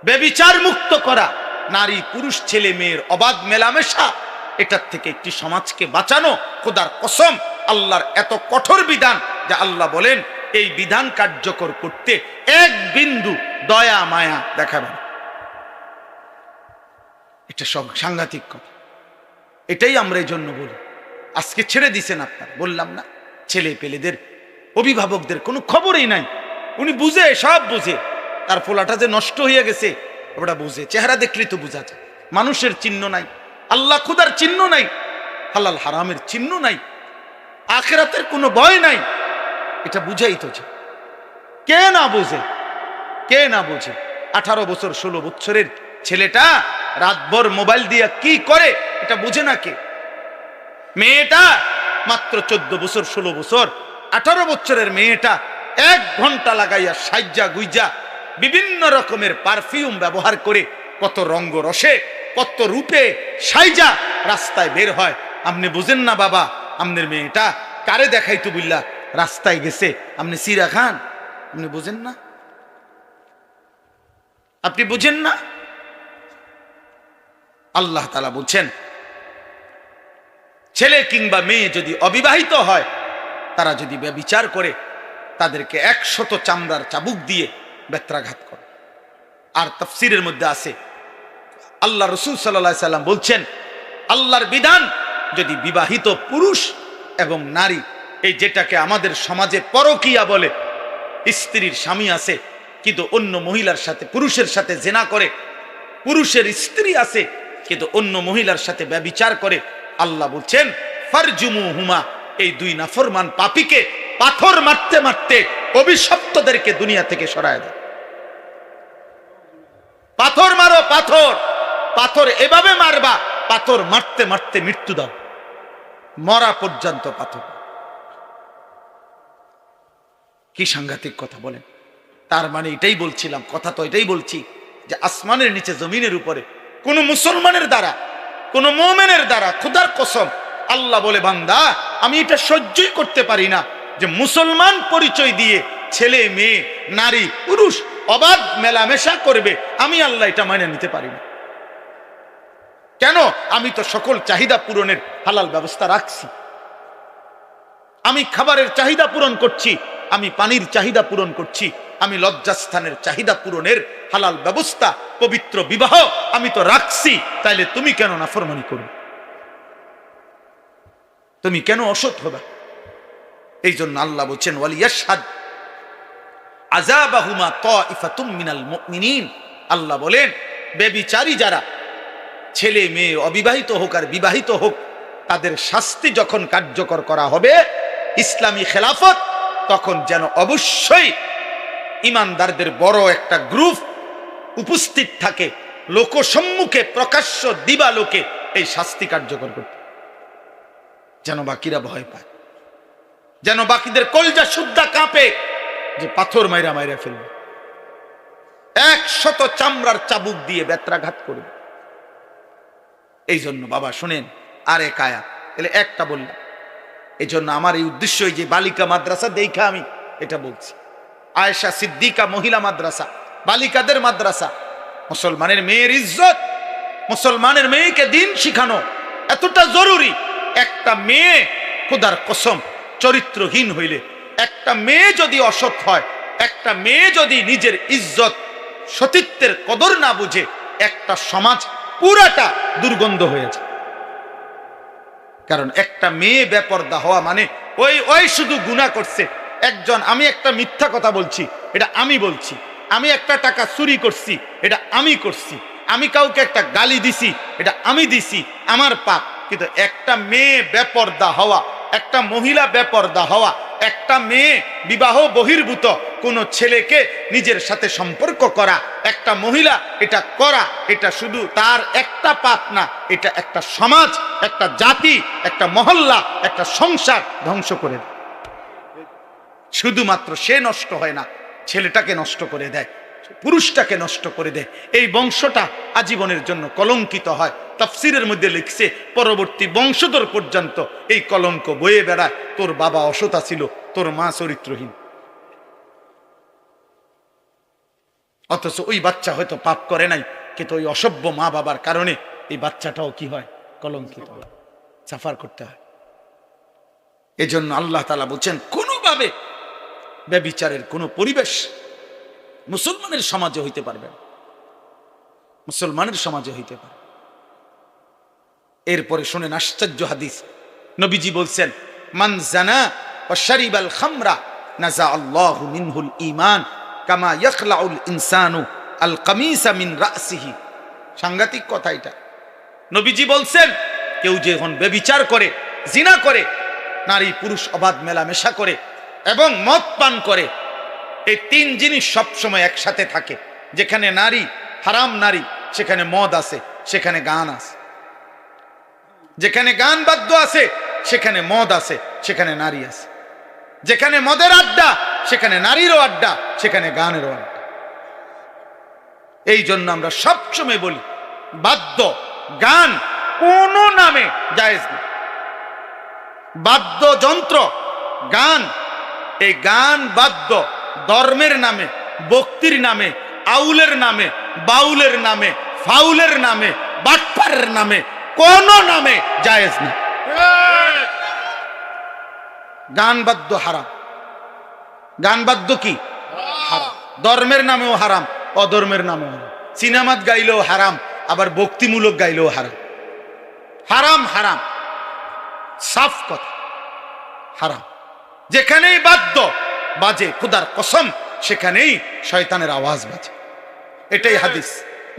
ব্যভিচার মুক্ত করা, নারী পুরুষ ছেলে মেয়ের অবাধ মেলামেশা, এটার থেকে একটি সমাজকে বাঁচানো। খোদার কসম, আল্লাহর এত কঠোর বিধান যে আল্লাহ বলেন এই বিধান কার্যকর করতে এক বিন্দু দয়া মায়া দেখাবেন। এটা সাংঘাতিক কথা। এটাই আমরা এই জন্য বলি, আজকে ছেড়ে দিছেন আপনার, বললাম না, ছেলে পেলেদের অভিভাবকদের কোনো খবরই নাই। উনি বুঝে, সব বুঝে, তার পোলাটা যে নষ্ট হয়ে গেছে ওটা বুঝে, চেহারা দেখলে তো বোঝা যায়। মানুষের চিহ্ন নাই, আল্লাহ খুদার চিহ্ন নাই, হালাল হারামের চিহ্ন নাই, আখিরাতের কোনো ভয় নাই। এটা বুঝাই তো যে, কে না বোঝে, কে না বোঝে। 18 বছর 16 বছরের ছেলেটা রাতভর মোবাইল দিয়ে কি করে এটা বুঝে না কে? মেয়েটা মাত্র 14 বছর 16 বছর, 18 বছরের মেয়েটা 1 ঘন্টা লাগাইয়া সাজ্জা গুইজা বিভিন্ন রকমের পারফিউম ব্যবহার করে, কত রঙ্গ রসে, কত রূপে সাইজা রাস্তায় বের হয়। আপনি বুঝেন না বাবা, আপনার মেয়েটা কারে দেখাইতো বুঝলা রাস্তায় গেছে, আপনি সিরা খান, আপনি বুঝেন না? আপনি বুঝেন না? আল্লাহ তাআলা বলছেন, ছেলে কিংবা মেয়ে যদি অবিবাহিত হয়, তারা যদি ব্যভিচার করে, তাদেরকে 100 চামড়ার চাবুক দিয়ে বেত্রাঘাত করে। আর তাফসীরের মধ্যে আছে, আল্লাহ রাসূল সাল্লাল্লাহু আলাইহি সাল্লাম বলছেন, আল্লাহর বিধান যদি বিবাহিত পুরুষ এবং নারী, এই যেটাকে আমাদের সমাজে পরকীয়া বলে, স্ত্রীর স্বামী আছে কিন্তু অন্য মহিলার সাথে, পুরুষের সাথে জিনা করে, পুরুষের স্ত্রী আছে কিন্তু অন্য মহিলার সাথে ব্যভিচার করে, আল্লাহ বলছেন ফারজুমুহুমা, এই 2 নাফরমান পাপীকে পাথর মারতে মারতে অভিশপ্তদেরকে দুনিয়া থেকে সরায় দাও। পাথর মারো, পাথর, পাথর এভাবে মারবা পাথর মারতে মারতে মৃত্যু দাও, মরা পর্যন্ত পাথর। কি সাংঘাতিক কথা বলেন। তার মানে এটাই বলছিলাম, কথা তো এটাই বলছি যে আসমানের নিচে জমিনের উপরে কোন মুসলমানের দ্বারা, কোন মুমিনের দ্বারা, খোদার কসম আল্লাহ বলে, বান্দা আমি এটা সহ্যই করতে পারি না যে মুসলমান পরিচয় দিয়ে ছেলে মেয়ে নারী পুরুষ অবাধ মেলামেশা করবে। আমি আল্লাহ এটা মেনে নিতে পারি না। কেন? আমি তো সকল চাহিদা পূরণের হালাল ব্যবস্থা রাখছি। আমি খাবারের চাহিদা পূরণ করছি, আমি পানির চাহিদা পূরণ করছি, আমি লজ্জাস্থানের চাহিদা পূরণের হালাল ব্যবস্থা, পবিত্র বিবাহ আমি তো রাখছি। তাইলে তুমি কেন নাফরমানি করবে? তুমি কেন অসৎ হবে? এই জন্য আল্লাহ বলছেন ওয়ালিয়াশহাদ আযাবাহুমা তাইফাতুম মিনাল মুমিনিন। আল্লাহ বলেন বেবিচারী যারা, ছেলে মেয়ে অবিবাহিত হোক আর বিবাহিত হোক, তাদের শাস্তি যখন কার্যকর করা হবে ইসলামী খেলাফত, তখন যেন অবশ্যই ইমানদারদের বড় একটা গ্রুপ উপস্থিত থাকে, লোকসম্মুখে প্রকাশ্য দিবালোকে এই শাস্তি কার্যকর করতে, যেন বাকিরা ভয় পায়, যেন বাকিদের কলজা শুদ্ধা কাঁপে যে পাথর মাইরা মাইরা ফেলবে, 100 চামড়ার চাবুক দিয়ে বেত্রাঘাত করবে। এই জন্য বাবা শুনেন, আর এক আয়াত এলে একটা বললাম। এই জন্য আমার এই উদ্দেশ্য, যে বালিকা মাদ্রাসা দেখা আমি এটা বলছি। আয়েশা সিদ্দিকা মহিলা মাদ্রাসা, বালিকাদের মাদ্রাসা, মুসলমানের মেয়ের ইজ্জত, মুসলমানের মেয়েকে দিন শিখানো এতটা জরুরি। একটা মেয়ে খোদার কসম চরিত্রহীন হইলে, একটা মেয়ে যদি অসৎ হয়, একটা মেয়ে যদি নিজের ইজ্জত সতীত্বের কদর না বুঝে, একটা সমাজ পুরাটা দুর্গন্ধ হয়েছে। কারণ একটা মেয়ে বেপরদা হওয়া মানে ওই শুধু গুনাহ করছে একজন। আমি একটা মিথ্যা কথা বলছি, এটা আমি বলছি। আমি একটা টাকা চুরি করছি, এটা আমি করছি। আমি কাউকে একটা গালি দিছি, এটা আমি দিছি, আমার পাপ। কিন্তু একটা মেয়ে বেপরদা হওয়া, একটা মহিলা বেপরদা হওয়া, একটা মেয়ে বিবাহ বহির্ভূত কোন ছেলেকে নিজের সাথে সম্পর্ক করা, একটা মহিলা এটা করা, এটা শুধু তার একটা পাপ না, এটা একটা সমাজ, একটা জাতি, একটা মহল্লা, একটা সংসার ধ্বংস করে দেয়। শুধুমাত্র সে নষ্ট হয় না, ছেলেটাকে নষ্ট করে দেয়, পুরুষটাকে নষ্ট করে দেয়। এই বংশটা আজীবনের জন্য কলঙ্কিত হয়। তাফসীরের মধ্যে লিখছে পরবর্তী বংশধর পর্যন্ত এই কলঙ্ক বয়ে বেড়ায়। তোর বাবা অসৎ ছিল, তোর মা চরিত্রহীন, অথচ ওই বাচ্চা হয়তো পাপ করে নাই, কিন্তু ওই অসভ্য মা বাবার কারণে এই বাচ্চাটাও কি হয়? কলঙ্কিত হয়, সাফার করতে হয়। এজন্য আল্লাহ তাআলা বলছেন কোনোভাবে ব্যভিচারের কোন পরিবেশ মুসলমানের সমাজে হইতে পারবে না, মুসলমানের সমাজে হইতে পারে। এরপরে শুনেন আশ্চর্য হাদিস। নবীজি বলছেন মান জানা ওয়া শারিবাল খামরা নাজা আল্লাহু মিনহুল ঈমান কামা ইয়াখলাউল ইনসানু আল কামিসা মিন রাসিহি। সাংঘাতিক কথা এটা। নবীজি বলছেন কেউ যখন ব্যভিচার করে, জিনা করে, নারী পুরুষ অবাধ মেলামেশা করে এবং মদ পান করে, এই তিন জিনিস সবসময় একসাথে থাকে। যেখানে নারী, হারাম নারী, সেখানে মদ আছে, সেখানে গান আছে। যেখানে গান বাদ্য আছে, সেখানে মদ আছে, সেখানে নারী আছে। যেখানে মদের আড্ডা, সেখানে নারীরও আড্ডা, সেখানে গানেরও আড্ডা। এই জন্য আমরা সবসময় বলি বাদ্য গান কোন নামে জায়েজ নেই। বাদ্যযন্ত্র গান, এই গান বাদ্য ধর্মের নামে, ভক্তির নামে, আউলের নামে, বাউলের নামে, ফাউলের নামে, বাটপারের নামে, কোন নামে জায়েজ নেই। গান বাদ্য হারাম। গান বাদ্য কি? হারাম। ধর্মের নামেও হারাম, অধর্মের নামেও হারাম। সিনেমাত গাইলেও হারাম, আবার ভক্তিমূলক গাইলেও হারাম। হারাম হারাম, সাফ কথা, হারাম। যেখানেই বাদ্য বাজে খোদার কসম, সেখানেই শয়তানের আওয়াজ বাজে। এটাই হাদিস।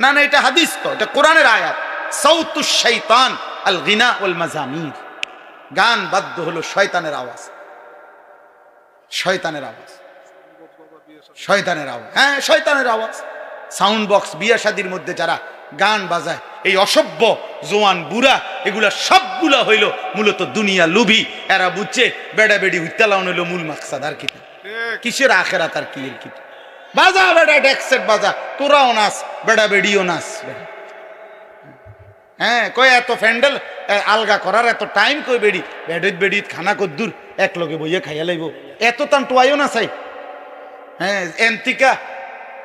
না না, এটা হাদিস তো, এটা কোরআনের আয়াত। সাউতুশ শাইতান আল গিনা ওয়াল মাজামির। গান বাদ্য হলো শয়তানের আওয়াজ, শয়তানের আওয়াজ, শয়তানের আওয়াজ। হ্যাঁ, শয়তানের আওয়াজ। সাউন্ড বক্স, বিয়ে শাদীর মধ্যে যারা গান বাজায়, এই অসভ্য জোয়ান বুড়া এগুলা সবগুলা হইল মূলত দুনিয়া লুভি। এরা বুঝছে বেড়া বেড়ি হুইতালাউন হইল মূল মাকসাদ। আর কি কিসের আখেরাত আর কি এর কি? বাজা বেড়া ডেকসেট বাজা, তোরাও নাচ, বেড়া বেড়িও নাচ। হ্যাঁ কই এত ফ্যান্ডেল আলগা করার এত টাইম কই? বেড়ি বেড়িত বেড়িত খানা কদ্দুর এক লগে বইয়ে খাইয়া লাইব, এত তান টোয়াইও না চাই। হ্যাঁ এন্তিকা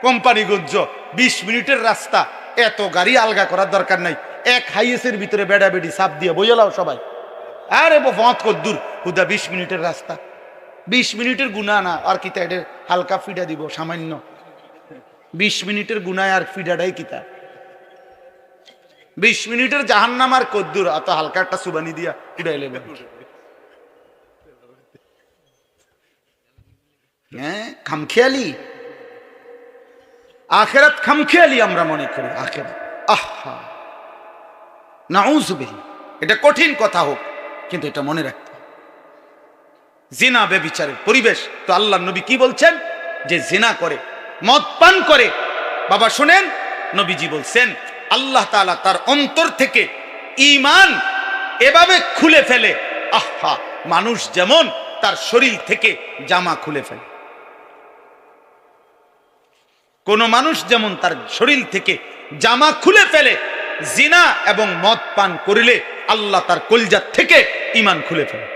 কোম্পানিগঞ্জ 20 মিনিটের রাস্তা, এত গাড়ি আলগা করার দরকার নাই। এক হাইয়েসের ভিতরে বেড়া বেড়ি সাপ দিয়ে বইয়ে লাও সবাই। আরে ফত কদ্দুর হুদা 20 মিনিটের রাস্তা, 20 মিনিটের গুণা না। আর কিতা এটা হালকা ফিডা দিব সামান্য, 20 মিনিটের গুণায় আর ফিডাটাই কিতা? 20 মিনিটের জাহান্নাম আর কদ্দুর, অত হালকা একটা সুবানি দিয়া উড়াই লেবে। হ্যাঁ খামখেয়ালি আখেরাত, খামখেয়ালি আমরা মনে করি আখেরাত। আহা নাউযুবিল্লাহ, এটা কঠিন কথা হোক কিন্তু এটা মনে রাখতে হবে। জিনা ব্যভিচারের পরিবেশ, তো আল্লাহর নবী কি বলছেন? যে জিনা করে, মদ পান করে, বাবা শুনেন, নবীজি বলছেন আল্লাহ তাআলা তার অন্তর থেকে ঈমান এভাবে খুলে ফেলে, আহা মানুষ যেমন তার শরীর থেকে জামা খুলে ফেলে। কোন মানুষ যেমন তার শরীর থেকে জামা খুলে ফেলে, জিনা এবং মদ পান করিলে আল্লাহ তার কলিজা থেকে ঈমান খুলে ফেলে।